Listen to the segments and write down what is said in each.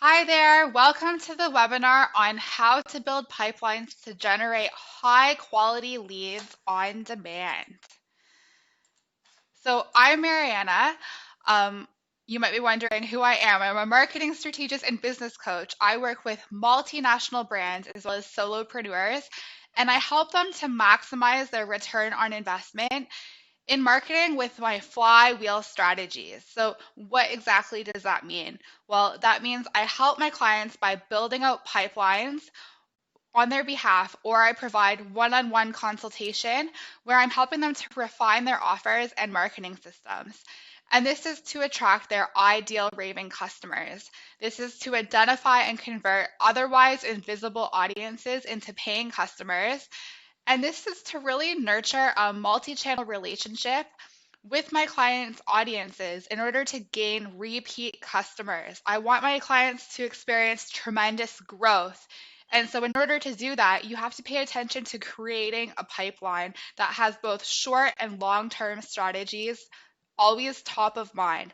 Hi there. Welcome to the webinar on how to build pipelines to generate high quality leads on demand. So I'm Mariana. Um, you might be wondering who I am. I'm a marketing strategist and business coach. I work with multinational brands as well as solopreneurs, and I help them to maximize their return on investment in marketing with my flywheel strategies. So, what exactly does that mean? Well, that means I help my clients by building out pipelines on their behalf, or I provide one on one consultation where I'm helping them to refine their offers and marketing systems. And this is to attract their ideal raving customers. This is to identify and convert otherwise invisible audiences into paying customers, and this is to really nurture a multi channel relationship with my clients' audiences in order to gain repeat customers. I want my clients to experience tremendous growth. And so, in order to do that, you have to pay attention to creating a pipeline that has both short and long term strategies always top of mind.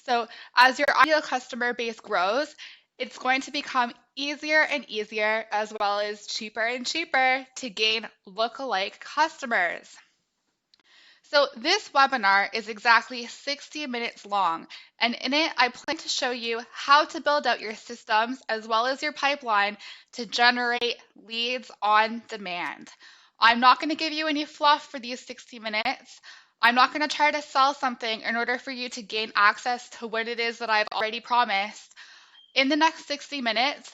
So, as your ideal customer base grows, it's going to become easier and easier, as well as cheaper and cheaper, to gain lookalike customers. So, this webinar is exactly 60 minutes long, and in it, I plan to show you how to build out your systems as well as your pipeline to generate leads on demand. I'm not going to give you any fluff for these 60 minutes. I'm not going to try to sell something in order for you to gain access to what it is that I've already promised. In the next 60 minutes,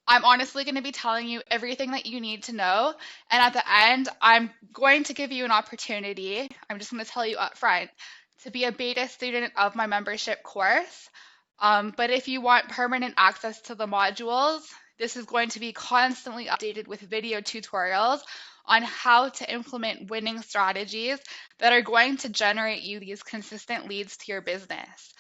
I'm honestly going to be telling you everything that you need to know. And at the end, I'm going to give you an opportunity. I'm just going to tell you up front to be a beta student of my membership course. But if you want permanent access to the modules, this is going to be constantly updated with video tutorials on how to implement winning strategies that are going to generate you these consistent leads to your business.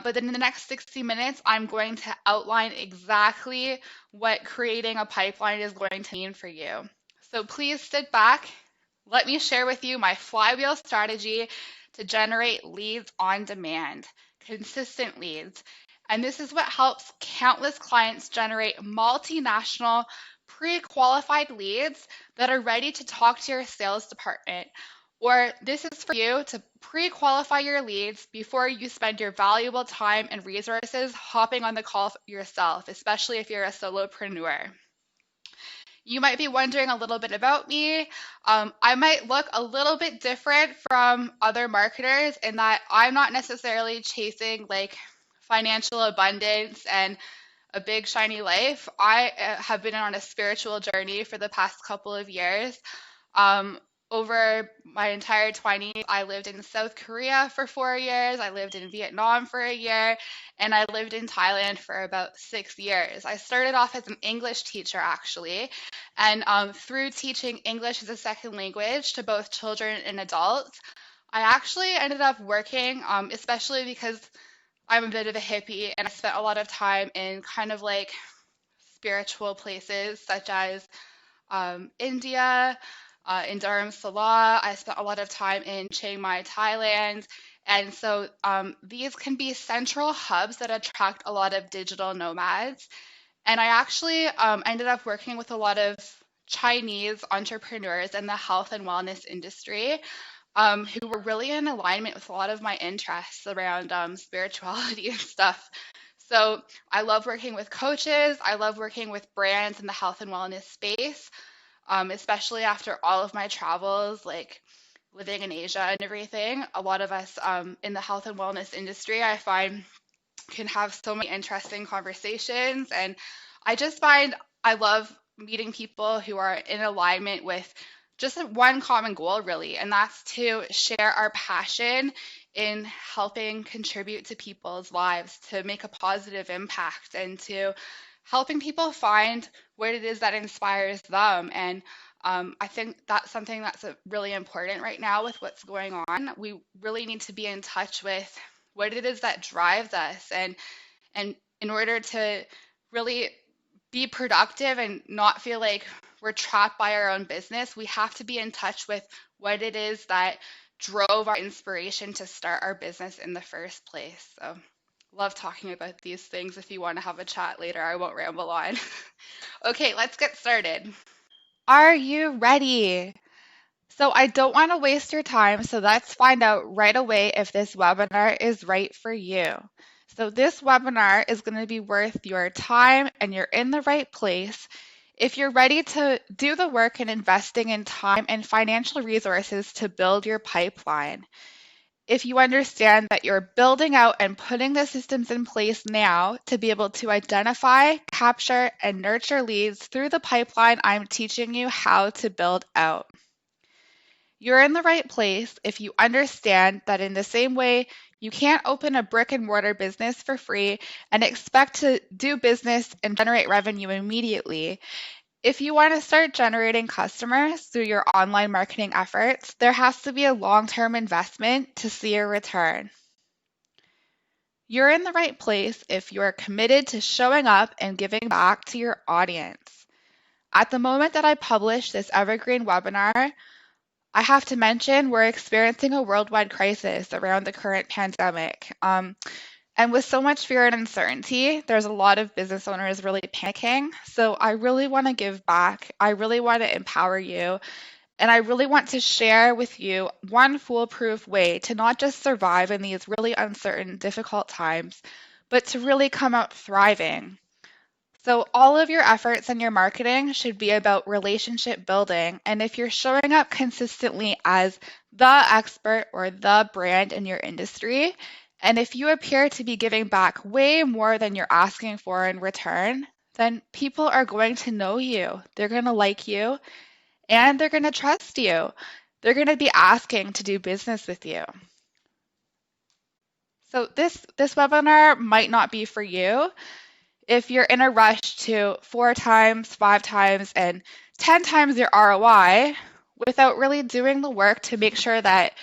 But then in the next 60 minutes, I'm going to outline exactly what creating a pipeline is going to mean for you. So please sit back. Let me share with you my flywheel strategy to generate leads on demand, consistent leads. And this is what helps countless clients generate multinational pre-qualified leads that are ready to talk to your sales department. Or this is for you to pre-qualify your leads before you spend your valuable time and resources hopping on the call yourself, especially if you're a solopreneur. You might be wondering a little bit about me. I might look a little bit different from other marketers in that I'm not necessarily chasing like financial abundance and a big shiny life. I have been on a spiritual journey for the past couple of years. Um, Over my entire 20s, I lived in South Korea for 4 years, I lived in Vietnam for a year, and I lived in Thailand for about 6 years. I started off as an English teacher, actually, and through teaching English as a second language to both children and adults, I actually ended up working, especially because I'm a bit of a hippie and I spent a lot of time in kind of like spiritual places such as India, in Dharamsala. I spent a lot of time in Chiang Mai, Thailand. And so these can be central hubs that attract a lot of digital nomads. And I actually ended up working with a lot of Chinese entrepreneurs in the health and wellness industry, who were really in alignment with a lot of my interests around spirituality and stuff. So I love working with coaches. I love working with brands in the health and wellness space, especially after all of my travels, like living in Asia and everything. A lot of us in the health and wellness industry, I find, can have so many interesting conversations. And I just find I love meeting people who are in alignment with just one common goal, really, and that's to share our passion in helping contribute to people's lives, to make a positive impact, and to helping people find what it is that inspires them. And I think that's something that's really important right now with what's going on. We really need to be in touch with what it is that drives us, and in order to really be productive and not feel like we're trapped by our own business, we have to be in touch with what it is that drove our inspiration to start our business in the first place. So Love talking about these things. If you want to have a chat later, I won't ramble on. Okay, let's get started. Are you ready? So I don't want to waste your time, so let's find out right away if this webinar is right for you. So this webinar is going to be worth your time and you're in the right place if you're ready to do the work in investing in time and financial resources to build your pipeline. If you understand that you're building out and putting the systems in place now to be able to identify, capture, and nurture leads through the pipeline I'm teaching you how to build out. You're in the right place if you understand that in the same way you can't open a brick and mortar business for free and expect to do business and generate revenue immediately. If you want to start generating customers through your online marketing efforts, there has to be a long-term investment to see a return. You're in the right place if you're committed to showing up and giving back to your audience. At the moment that I publish this evergreen webinar, I have to mention we're experiencing a worldwide crisis around the current pandemic. And with so much fear and uncertainty, there's a lot of business owners really panicking. So I really want to give back. I really want to empower you. And I really want to share with you one foolproof way to not just survive in these really uncertain, difficult times, but to really come out thriving. So, all of your efforts and your marketing should be about relationship building. And if you're showing up consistently as the expert or the brand in your industry, and if you appear to be giving back way more than you're asking for in return, then people are going to know you. They're going to like you and they're going to trust you. They're going to be asking to do business with you. So, this webinar might not be for you. If you're in a rush to 4 times, 5 times, and 10 times your ROI without really doing the work to make sure that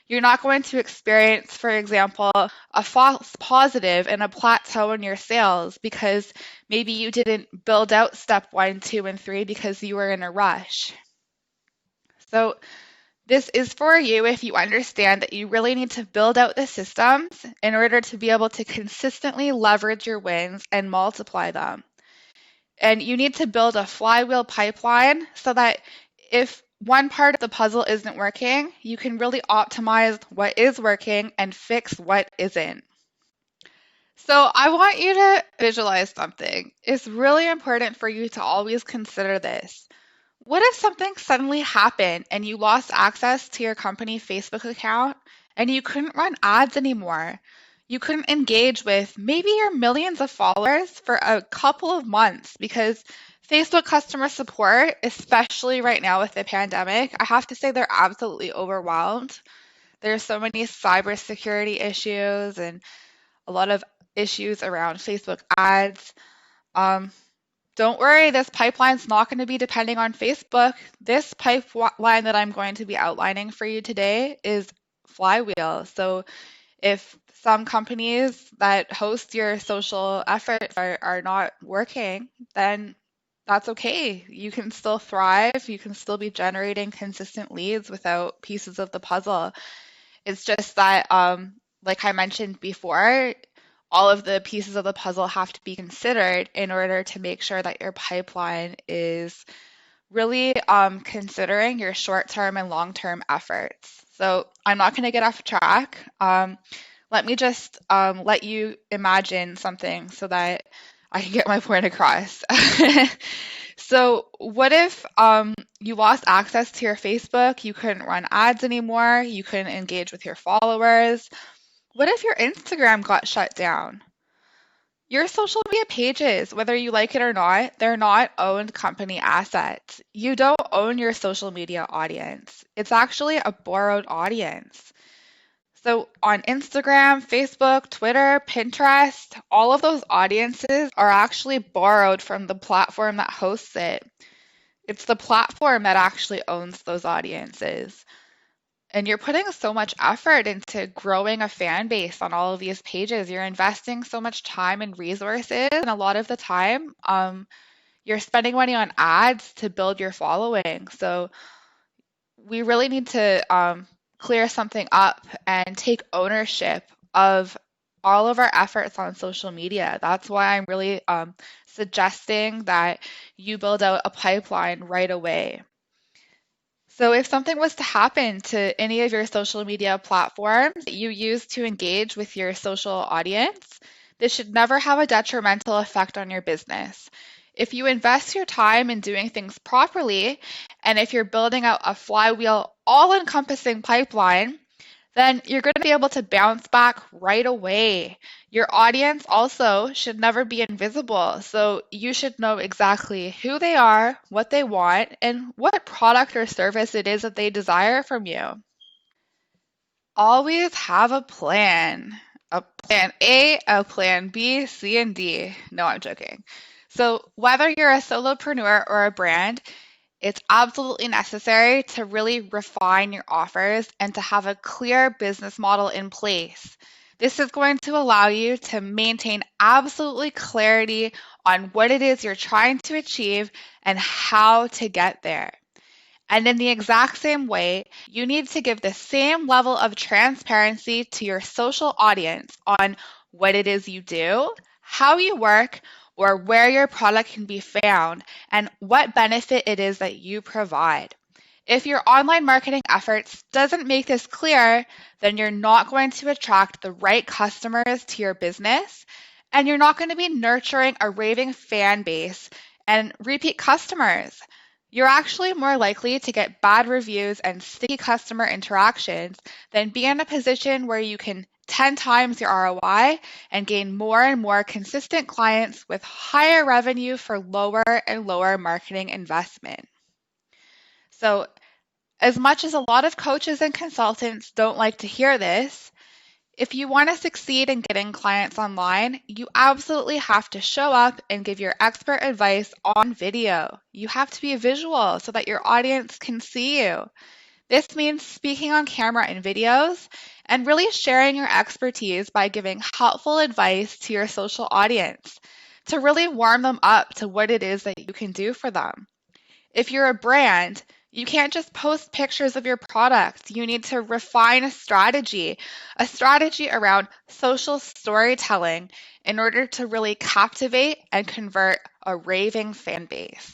you're not going to experience, for example, a false positive and a plateau in your sales because maybe you didn't build out step 1, 2, and 3 because you were in a rush. So this is for you if you understand that you really need to build out the systems in order to be able to consistently leverage your wins and multiply them. And you need to build a flywheel pipeline so that if one part of the puzzle isn't working, you can really optimize what is working and fix what isn't. So I want you to visualize something. It's really important for you to always consider this. What if something suddenly happened and you lost access to your company Facebook account and you couldn't run ads anymore? You couldn't engage with maybe your millions of followers for a couple of months because Facebook customer support, especially right now with the pandemic, I have to say they're absolutely overwhelmed. There's so many cybersecurity issues and a lot of issues around Facebook ads. Um, don't worry, this pipeline's not going to be depending on Facebook. This pipeline that I'm going to be outlining for you today is flywheel. So if some companies that host your social efforts are not working, then that's okay. You can still thrive. You can still be generating consistent leads without pieces of the puzzle. It's just that, like I mentioned before, all of the pieces of the puzzle have to be considered in order to make sure that your pipeline is really considering your short-term and long-term efforts. So I'm not going to get off track. Let me just let you imagine something so that I can get my point across. So what if you lost access to your Facebook, you couldn't run ads anymore, you couldn't engage with your followers? What if your Instagram got shut down? Your social media pages, whether you like it or not, they're not owned company assets. You don't own your social media audience. It's actually a borrowed audience. So on Instagram, Facebook, Twitter, Pinterest, all of those audiences are actually borrowed from the platform that hosts it. It's the platform that actually owns those audiences. And you're putting so much effort into growing a fan base on all of these pages. You're investing so much time and resources, and a lot of the time, you're spending money on ads to build your following. So we really need to clear something up and take ownership of all of our efforts on social media. That's why I'm really suggesting that you build out a pipeline right away. So if something was to happen to any of your social media platforms that you use to engage with your social audience, this should never have a detrimental effect on your business. If you invest your time in doing things properly, and if you're building out a flywheel, all-encompassing pipeline, then you're going to be able to bounce back right away. Your audience also should never be invisible, so you should know exactly who they are, what they want, and what product or service it is that they desire from you. Always have a plan A, a plan B, C, and D. No, I'm joking. So, whether you're a solopreneur or a brand, it's absolutely necessary to really refine your offers and to have a clear business model in place. This is going to allow you to maintain absolutely clarity on what it is you're trying to achieve and how to get there. And in the exact same way, you need to give the same level of transparency to your social audience on what it is you do, how you work, or where your product can be found, and what benefit it is that you provide. If your online marketing efforts doesn't make this clear, then you're not going to attract the right customers to your business, and you're not going to be nurturing a raving fan base and repeat customers. You're actually more likely to get bad reviews and sticky customer interactions than be in a position where you can 10 times your ROI and gain more and more consistent clients with higher revenue for lower and lower marketing investment. So, as much as a lot of coaches and consultants don't like to hear this, if you want to succeed in getting clients online, you absolutely have to show up and give your expert advice on video. You have to be visual so that your audience can see you. This means speaking on camera in videos and really sharing your expertise by giving helpful advice to your social audience to really warm them up to what it is that you can do for them. If you're a brand, you can't just post pictures of your product. You need to refine a strategy around social storytelling in order to really captivate and convert a raving fan base.